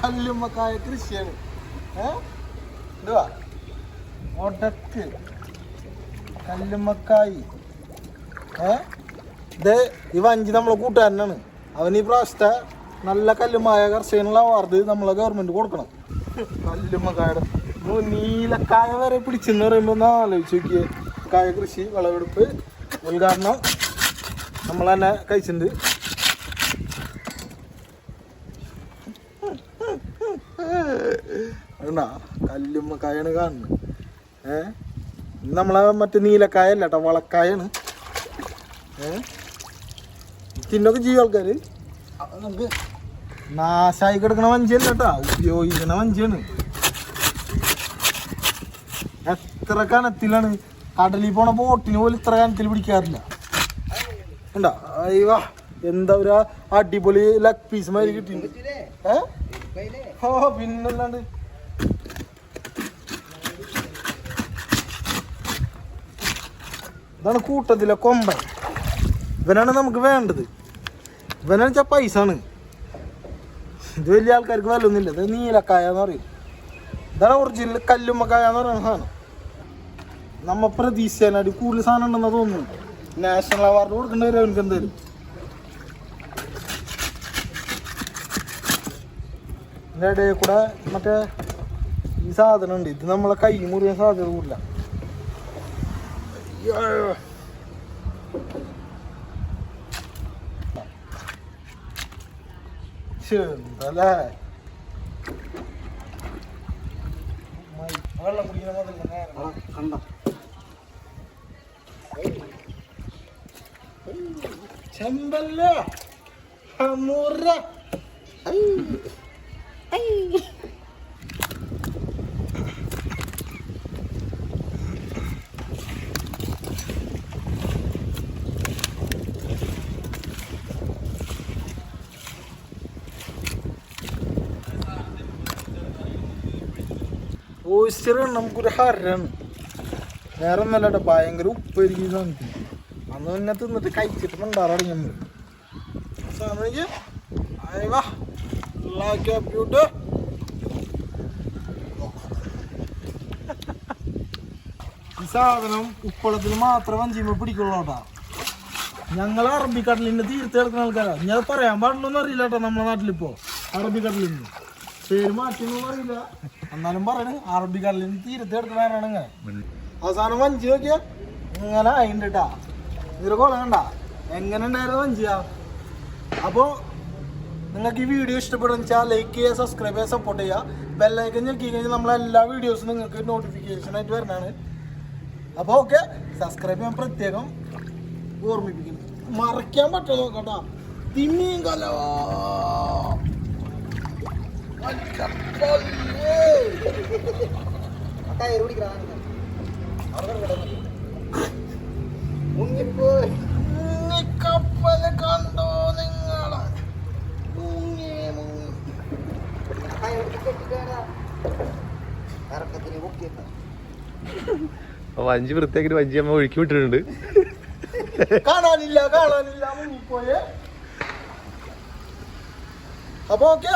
കല്ലുമ്മക്കായ കൃഷിയാണ്. എന്തുവാ ഒടക്ക് കല്ലുമ്മക്കായി. ഇത് ഈ വഞ്ചി നമ്മളെ കൂട്ടുകാരനാണ്. അവന് ഈ പ്രാവശ്യത്തെ നല്ല കല്ലുമായ കർഷകനുള്ള അവാർഡ് നമ്മളെ ഗവൺമെന്റ് കൊടുക്കണം. കല്ലുമ്മക്കായുടെ നീലക്കായ വരെ പിടിച്ചെന്ന് പറയുമ്പോൾ ഒന്ന് ആലോചിച്ച് നോക്കിയേ. കായ കൃഷി വിളവെടുപ്പ് ഉദ്ഘാടനം നമ്മൾ തന്നെ കഴിച്ചിട്ടുണ്ട്. അതുകൊണ്ടാ കല്ലുമ്മക്കായാണ് കാണുന്നത്. നമ്മളെ മറ്റേ നീലക്കായ അല്ല കേട്ടോ, വളക്കായാണ്. തിന്നൊക്കെ ചെയ്യും ആൾക്കാർ. നമുക്ക് നാശായി കിടക്കണ വഞ്ചിയല്ല കേട്ടാ, ഉപയോഗിക്കണ വഞ്ചിയാണ്. എത്ര കനത്തിലാണ് കടലിൽ പോണ ബോട്ടിന് പോലും ഇത്ര കനത്തിൽ പിടിക്കാറില്ല. ഉണ്ടാ അയ്യോ എന്താ ഒരു അടിപൊളി ലെഗ് പീസ് മാതിരി കിട്ടിയിട്ടുണ്ട്. ഓ പിന്നല്ലാണ്ട് ഇതാണ് കൂട്ടത്തിലെ കൊമ്പൻ. ഇവനാണ് നമുക്ക് വേണ്ടത്. ഇവനാണ് വെച്ചാൽ പൈസ ആണ്. ഇത് വലിയ ആൾക്കാർക്ക് വിലയൊന്നുമില്ല. ഇത് നീലക്കായ എന്ന് പറയും. ഇതാണ് ഒറിജിനൽ കല്ലുമ്മക്കായ എന്ന് പറയുന്ന സാധനം. നമ്മ പ്രതീക്ഷിച്ചാൽ കൂടുതൽ സാധനം ഉണ്ടെന്നാ തോന്നുന്നു. നാഷണൽ അവാർഡ് കൊടുക്കേണ്ടവരും അവർക്ക് എന്തായാലും. ഇതിൻ്റെ ഇടയിൽ കൂടെ മറ്റേ ഈ സാധനം ഉണ്ട്. ഇത് നമ്മളെ കൈ മുറിയാൻ സാധ്യത കൂടില്ല. എന്തല്ലേ വെള്ളം കുടിക്കുന്ന കണ്ട ചെമ്പല്ല മുറ. ഓയിസ്റ്റർ നമുക്കൊരു ഹരാണ്. വേറെ ഒന്നല്ല, ഭയങ്കര ഉപ്പായിരിക്കും സാധനത്തിന്. അന്ന് തന്നെ തിന്നിട്ട് കഴിച്ചിട്ടുണ്ടാറാണ് നമ്മൾ. ഈ സാധനം ഉപ്പളത്തിൽ മാത്രം വഞ്ചിയുമ്പോ പിടിക്കുള്ളൂ കേട്ടാ. ഞങ്ങൾ അറബിക്കടലിന്റെ തീരത്ത് കിടക്കുന്ന ആൾക്കാരാണ്. ഞാൻ പറയാൻ പാടില്ലെന്ന് അറിയില്ല കേട്ടോ. നമ്മുടെ നാട്ടിലിപ്പോ അറബിക്കടലിൽ നിന്ന് പേര് മാറ്റിയൊന്നും അറിയില്ല. എന്നാലും പറയണ അറബിക്കടലിന് തീരത്ത് കിടക്കുന്നവരാണ്. ഇങ്ങനെ അവസാനം വഞ്ചി നോക്കിയാ ഇങ്ങനെ ആയിണ്ട് കേട്ടാ. ഇതിലെ കൊല കണ്ട എങ്ങനെ ഉണ്ടായിരുന്നു വഞ്ചിയാ. അപ്പോൾ നിങ്ങൾക്ക് ഈ വീഡിയോ ഇഷ്ടപ്പെടുന്ന വെച്ചാൽ ലൈക്ക് ചെയ്യുക, സബ്സ്ക്രൈബ് ചെയ്യുക, സപ്പോർട്ട് ചെയ്യുക. ബെല്ലൈക്കൻ ഞെക്കി കഴിഞ്ഞാൽ നമ്മളെല്ലാ വീഡിയോസും നിങ്ങൾക്ക് നോട്ടിഫിക്കേഷനായിട്ട് വരുന്നതാണ്. അപ്പോൾ ഓക്കെ, സബ്സ്ക്രൈബ് ചെയ്യാൻ പ്രത്യേകം ഓർമ്മിപ്പിക്കുന്നു. മറയ്ക്കാൻ പറ്റുമോ നോക്കട്ടാ. തിമ്മിയും കലോ കപ്പല് കണ്ടോ നിങ്ങളെ. വഞ്ചി വൃത്തിയാക്കിട്ട് വഞ്ചി അമ്മ ഒഴുക്കി വിട്ടിട്ടുണ്ട്. കാണാനില്ല മുങ്ങിപ്പോയെ. അപ്പൊ ഓക്കെ.